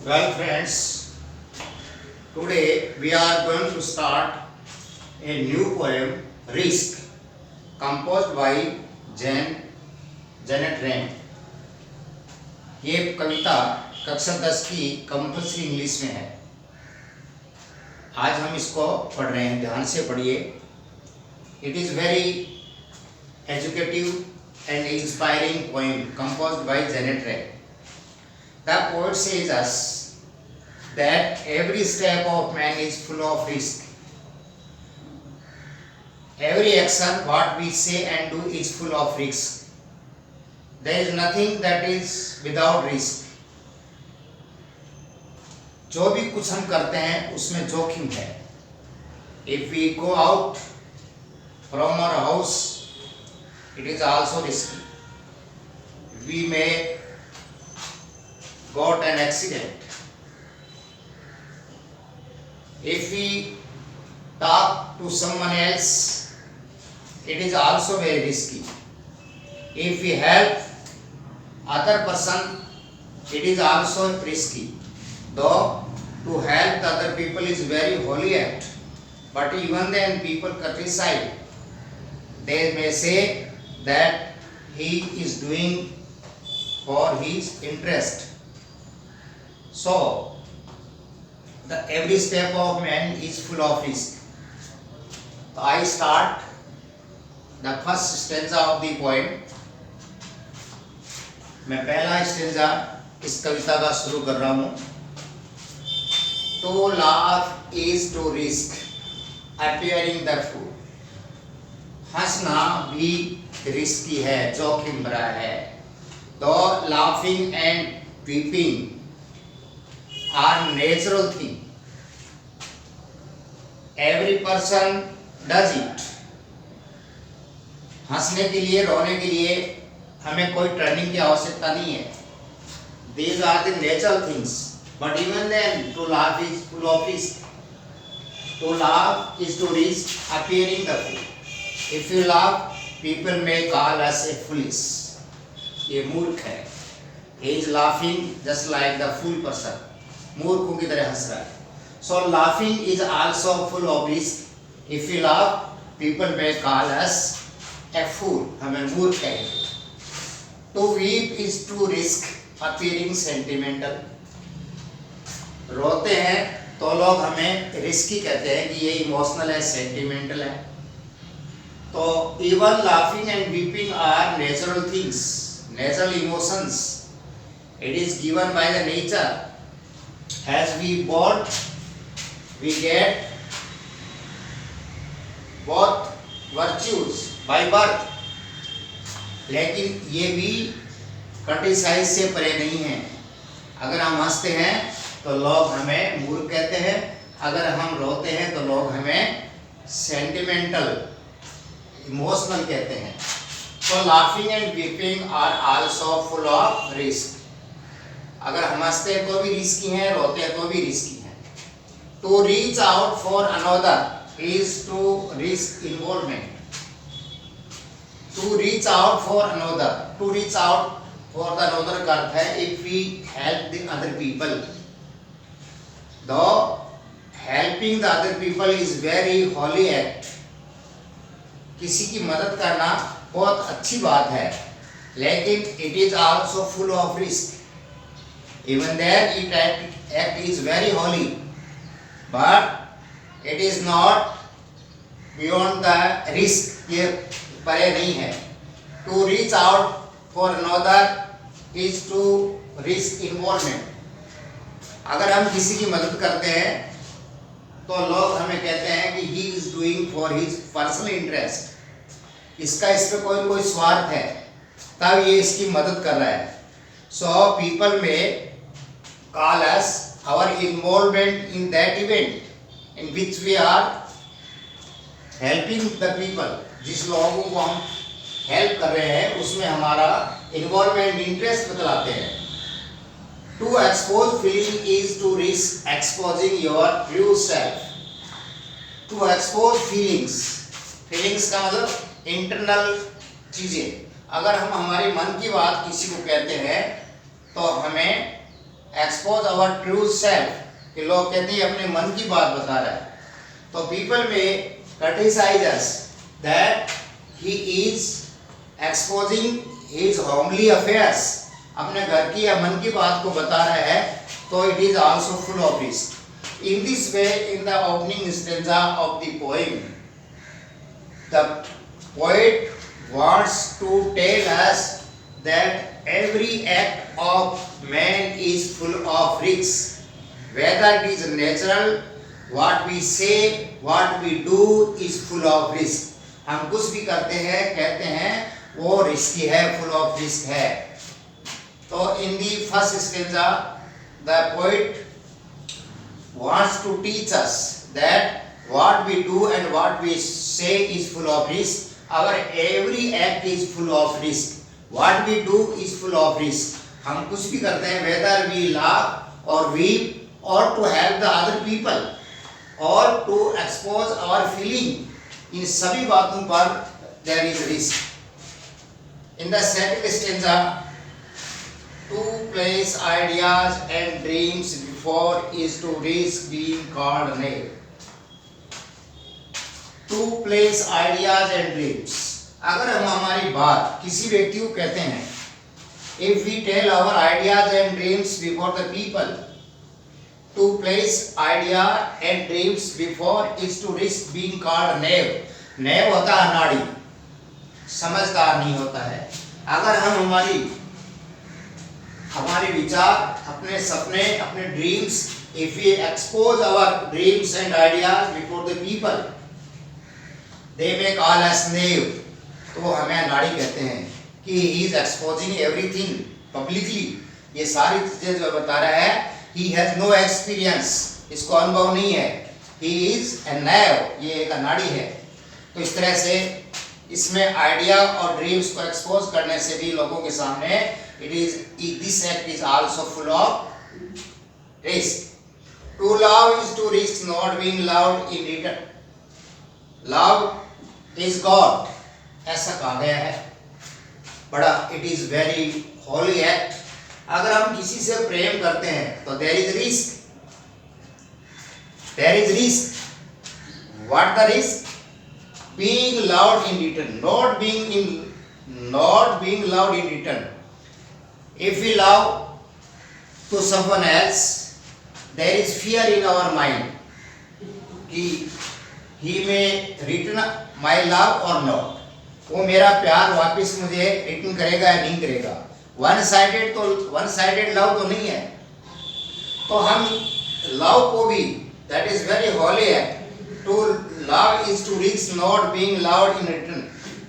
Well, friends, today we are going to start a new poem, Risk, composed by Janet Rain. ये कविता कक्षा 10 की compulsory English में है। आज हम इसको पढ़ रहे हैं, ध्यान से पढ़िए। It is very educative and inspiring poem composed by Janet Rain. The poet says us that every step of man is full of risk. Every action what we say and do is full of risk. There is nothing that is without risk. जो भी कुछ हम करते हैं उसमें जोखिम है. If we go out from our house, it is also risky. We may got an accident. If we talk to someone else, it is also very risky. If we help other person, it is also risky. Though to help the other people is very holy act, but even then people criticize. They may say that he is doing for his interest. So, every step of man is full of risk. So I start the first stanza of the poem. मैं पहला stanza इस कविता का शुरू कर रहा हूँ. To laugh is to risk appearing the fool. हंसना भी रिस्की है, जोखिम भरा है. Though laughing and weeping are natural thing. Every person does it. हंसने के लिए, रोने के लिए हमें कोई ट्रेनिंग की आवश्यकता नहीं है. These are the natural things. But even then, to laugh is full of risk. To laugh is to risk appearing the fool. If you laugh, people may call us a foolish. ये मूर्ख है. He is laughing just like the fool person. मूर्खों की तरह हंस रहा है. So laughing is also full of risk. If you laugh, people may call us a fool. हमें मूर्ख कहेंगे. To weep is to risk appearing sentimental. रोते हैं तो लोग हमें रिस्की कहते हैं कि ये इमोशनल है, सेंटिमेंटल है. तो even laughing and weeping are natural things, natural emotions. It is given by the nature. As we born, we get both virtues by birth. लेकिन ये भी क्रिटिसाइज से परे नहीं है. अगर हम हंसते हैं तो लोग हमें मूर्ख कहते हैं. अगर हम रोते हैं तो लोग हमें सेंटिमेंटल, इमोशनल कहते हैं. So laughing and weeping are also full of risk. अगर हम हंसते हैं तो भी रिस्की हैं, रोते हैं तो भी रिस्की हैं. To reach out for another is to risk involvement. To reach out for another, to reach out for the another का अर्थ है if we help the other people. Though helping the other people is very holy act. किसी की मदद करना बहुत अच्छी बात है, लेकिन it is also full of risk. Even there it act is very holy, but it is not beyond the risk. ये परे नहीं है. To reach out for another is to risk involvement. अगर हम किसी की मदद करते हैं तो लोग हमें कहते हैं कि he is doing for his personal interest. इसका इस पे कोई कोई स्वार्थ है, तब ये इसकी मदद कर रहा है. So people may call us our involvement in that event in which we are helping the people. जिस लोगों को हम हेल्प कर रहे हैं उसमें हमारा इन्वॉल्वमेंट, इंटरेस्ट बतलाते हैं. To expose feeling is to risk exposing your true self. To expose feelings, feelings का मतलब इंटरनल चीजें. अगर हम हमारे मन की बात किसी को कहते हैं तो हमें एक्सपोज आवर ट्रू सेल्फ, कि लोग कहते हैं अपने मन की बात बता रहा है, तो people may criticize us that he is exposing his homely affairs, अपने घर की या मन की बात को बता रहा है, तो it is also full of risk. In this way, in the opening stanza of the poem, the poet wants to tell us that every act of man is full of risks. Whether it is natural, what we say, what we do is full of risk. हम कुछ भी करते हैं, कहते हैं, वो risky है, full of risk है. तो in the first stanza, the poet wants to teach us that what we do and what we say is full of risk. Our every act is full of risk. What we do is full of risk. हम कुछ भी करते हैं, whether we laugh or weep or to help the other people or to expose our feeling, इन सभी बातों पर there is risk. In the second stanza, to place ideas and dreams before is to risk being called knave. To place ideas and dreams. अगर हम हमारी बात किसी व्यक्ति को कहते हैं, if we tell our ideas and dreams before the people, to place idea and dreams before is to risk being called knave. knave होता है अनाड़ी, समझदार नहीं होता है. अगर हम हमारे विचार, अपने सपने, अपने dreams, if we expose our dreams and ideas before the people, they may call us knave. तो हमें अनाड़ी कहते हैं कि he is exposing everything publicly. ये सारी चीजें जो बता रहा है, he has no experience, इसको अनुभव नहीं है, he is a knave, ये एक अनाड़ी है. तो इस तरह से इसमें आइडिया और ड्रीम्स को एक्सपोज करने से भी लोगों के सामने this act is also full of risk. To love is to risk not being loved in return. Love is God, ऐसा कहा गया है. बड़ा it is very holy act. अगर हम किसी से प्रेम करते हैं तो there is risk. There is risk. What the risk? Being loved in return, not being loved in return. If we love to someone else, there is fear in our mind कि he may return my love or not. वो मेरा प्यार वापस मुझे return करेगा या नहीं करेगा. वन साइडेड लव तो नहीं है. तो हम लव को भी, that is very holy act. To love is to risk not being loved in return.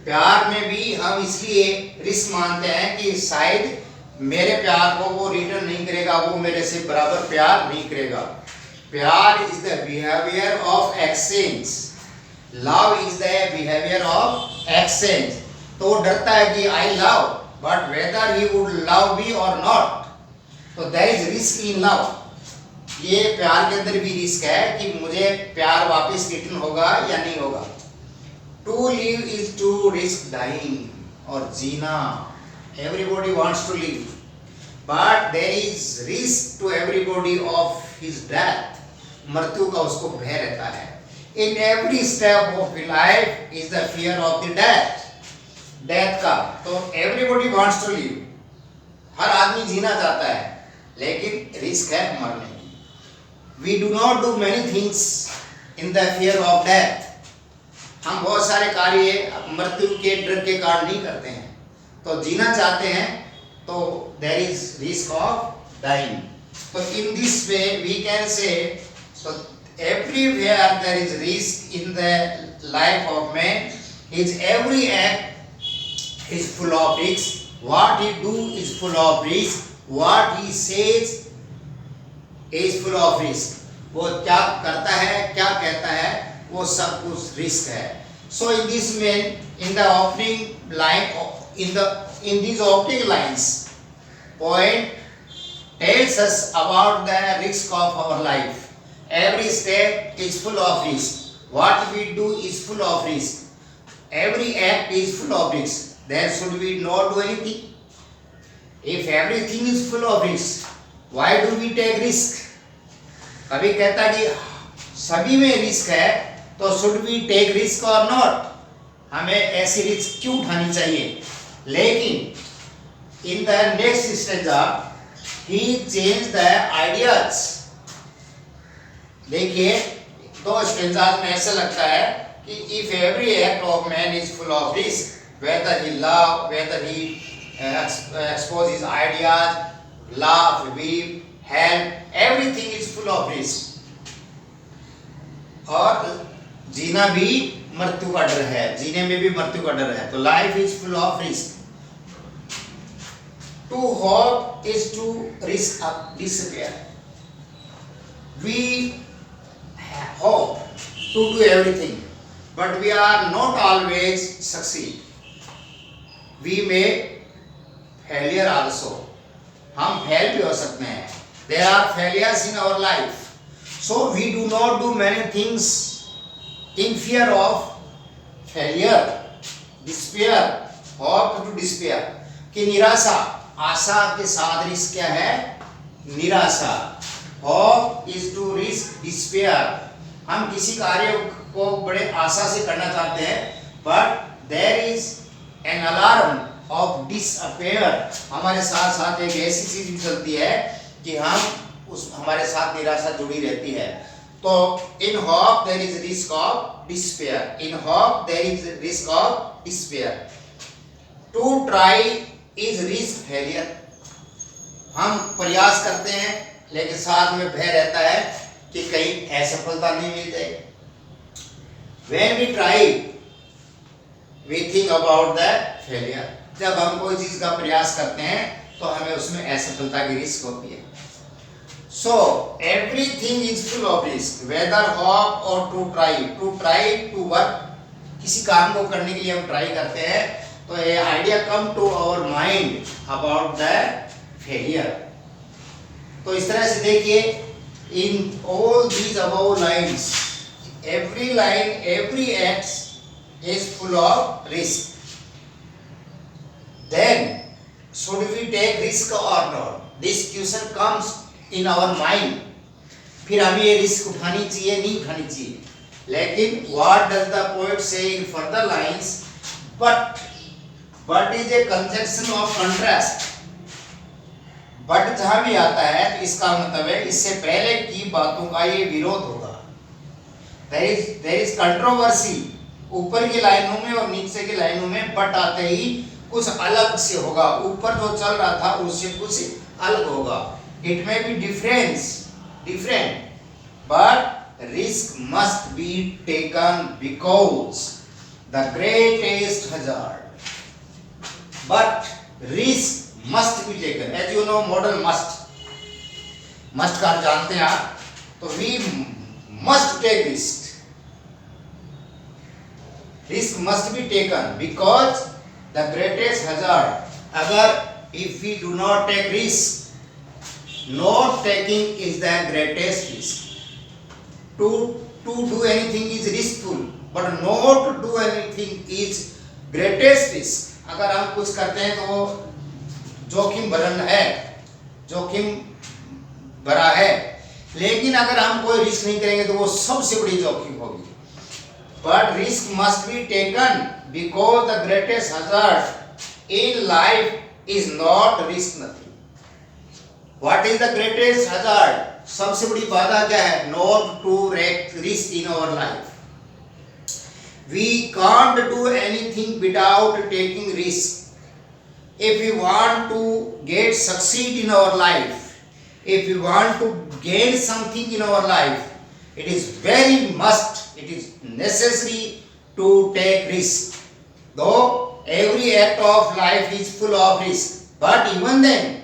प्यार में भी हम इसलिए रिस्क मानते हैं कि शायद मेरे प्यार को वो रिटर्न नहीं करेगा, वो मेरे से बराबर प्यार नहीं करेगा. प्यार is the behaviour of exchange. Love is the behaviour of exchange. तो वो डरता है कि I love, but whether he would love me और नॉट. तो there is risk in love. ये प्यार के अंदर भी रिस्क है कि मुझे प्यार वापस रिटर्न होगा या नहीं होगा. To live is to risk dying, और जीना. Everybody wants to live, but there is risk to everybody of his death. मृत्यु का उसको भय रहता है. In every step of life is the fear of the death. Death का. तो everybody wants to live. हर आदमी जीना चाहता है, लेकिन रिस्क है मरने की. We do not do many things in the fear of death. हम बहुत सारे कार्य मृत्यु के डर के कारण नहीं करते हैं. तो जीना चाहते हैं तो there is risk of dying. So in this way we can say, so everywhere there is risk in the life of man. His every act is full of risk. What he do is full of risk. What he says is full of risk. वो क्या करता है, क्या कहता है, वो सब कुछ रिस्क है. So in this way, in the opening line, in these opening lines, poet tells us about the risk of our life. Every step is full of risk. What we do is full of risk. Every act is full of risk. Then should we not do anything? If everything is full of risk, Why do we take risk? कभी कहता कि सभी में risk है, तो should we take risk or not? हमें ऐसी risk क्यों उठानी चाहिए? लेकिन in the next stanza he changed the ideas. देखिए दो स्टेंजाज में ऐसा लगता है कि if every act of man is full of risk, whether he love, whether he expose his ideas, laugh, weep, help, everything is full of risk. और जीना भी मृत्यु का डर है, जीने में भी मृत्यु का डर है, तो life is full of risk. To hope is to risk up disappear. We hope to do everything, but we are not always succeed. We may failure also. हम फेल भी हो सकते हैं. There are failures in our life, so we do not do many things in fear of failure, despair, hope to despair. कि निराशा, आशा के साथ risk क्या है? निराशा. Hope is to risk despair. हम किसी कार्य को बड़े आशा से करना चाहते हैं, but there is an alarm of disappear. हमारे साथ साथ एक ऐसी चीज भी चलती है कि हम उस हमारे साथ निराशा जुड़ी रहती है. तो in hope there is risk of despair. In hope there is risk of despair. To try is risk failure. हम प्रयास करते हैं लेकिन साथ में भय रहता है कि कहीं असफलता नहीं मिल जाए. When we try, we think about the failure. जब हम कोई चीज का प्रयास करते हैं तो हमें उसमें असफलता की रिस्क होती है. So everything is full of risk, whether hope or to try. To try to work, किसी काम को करने के लिए हम ट्राई करते हैं तो ये idea come to our mind about the failure. तो इस तरह से देखिए in all these above lines, every line, every act is full of risk. Then should we take risk or not? This question comes in our mind. फिर हमें ये risk उठानी चाहिए नहीं उठानी चाहिए. लेकिन what does the poet say in further lines? But is a conjunction of contrast. But जहां भी आता है तो इसका मतलब है इससे पहले की बातों का ये विरोध होगा. there is controversy. ऊपर की लाइनों में और नीचे की लाइनों में बट आते ही कुछ अलग से होगा. ऊपर जो चल रहा था उससे कुछ अलग होगा. It may be different, but risk must be taken because the greatest hazard. But risk must be taken. As you know, modal must का जानते हैं आप, तो we must take risk. Risk must be taken because the greatest hazard. अगर if we do not take risk, not taking is the greatest risk. To do anything is riskful, but not to do anything is greatest risk. अगर हम कुछ करते हैं तो वो जोखिम भरा है, लेकिन अगर हम कोई रिस्क नहीं करेंगे तो वो सबसे बड़ी जोखिम होगी. But risk must be taken because the greatest hazard in life is not risk nothing. What is the greatest hazard? सबसे बड़ी बाधा क्या है? Not to take risk in our life. We can't do anything without taking risk. If we want to get succeed in our life, if we want to gain something in our life, it is necessary to take risk. Though every act of life is full of risk, but even then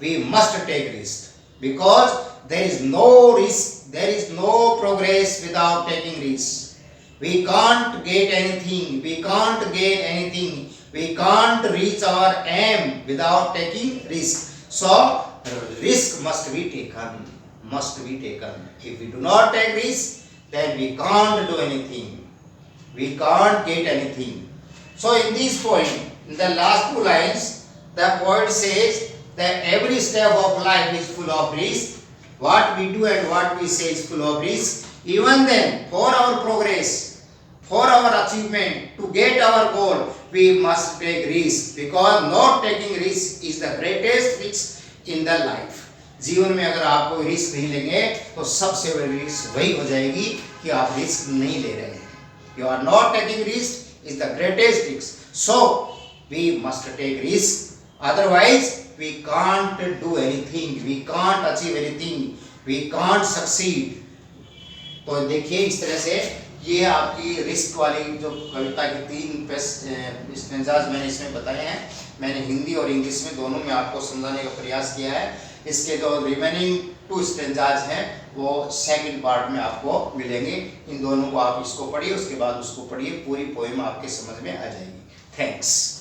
we must take risk, because there is no risk, there is no progress without taking risk. We can't get anything, we can't gain anything, we can't reach our aim without taking risk. So risk must be taken. If we do not take risk, then we can't do anything, we can't get anything. So in this point, in the last two lines, the poet says that every step of life is full of risk. What we do and what we say is full of risk. Even then, for our progress, for our achievement, to get our goal, we must take risk, because not taking risk is the greatest risk in the life. जीवन में अगर आप कोई risk नहीं लेंगे तो सबसे बड़ी रिस्क वही हो जाएगी कि आप रिस्क नहीं ले रहे हैं. You are not taking risk is the greatest risk. So we must take risk. Otherwise we can't do anything. We can't achieve anything. We can't succeed. तो देखिए इस तरह से ये आपकी रिस्क वाली जो कविता की 3 स्टेंजाज मैंने इसमें बताए हैं. मैंने हिंदी और इंग्लिश में दोनों में आपको समझाने का प्रयास किया है. इसके जो रिमेनिंग 2 स्टेंजाज हैं वो सेकंड पार्ट में आपको मिलेंगे. इन दोनों को आप इसको पढ़िए, उसके बाद उसको पढ़िए, पूरी पोएम आपके समझ में आ जाएगी. थैंक्स.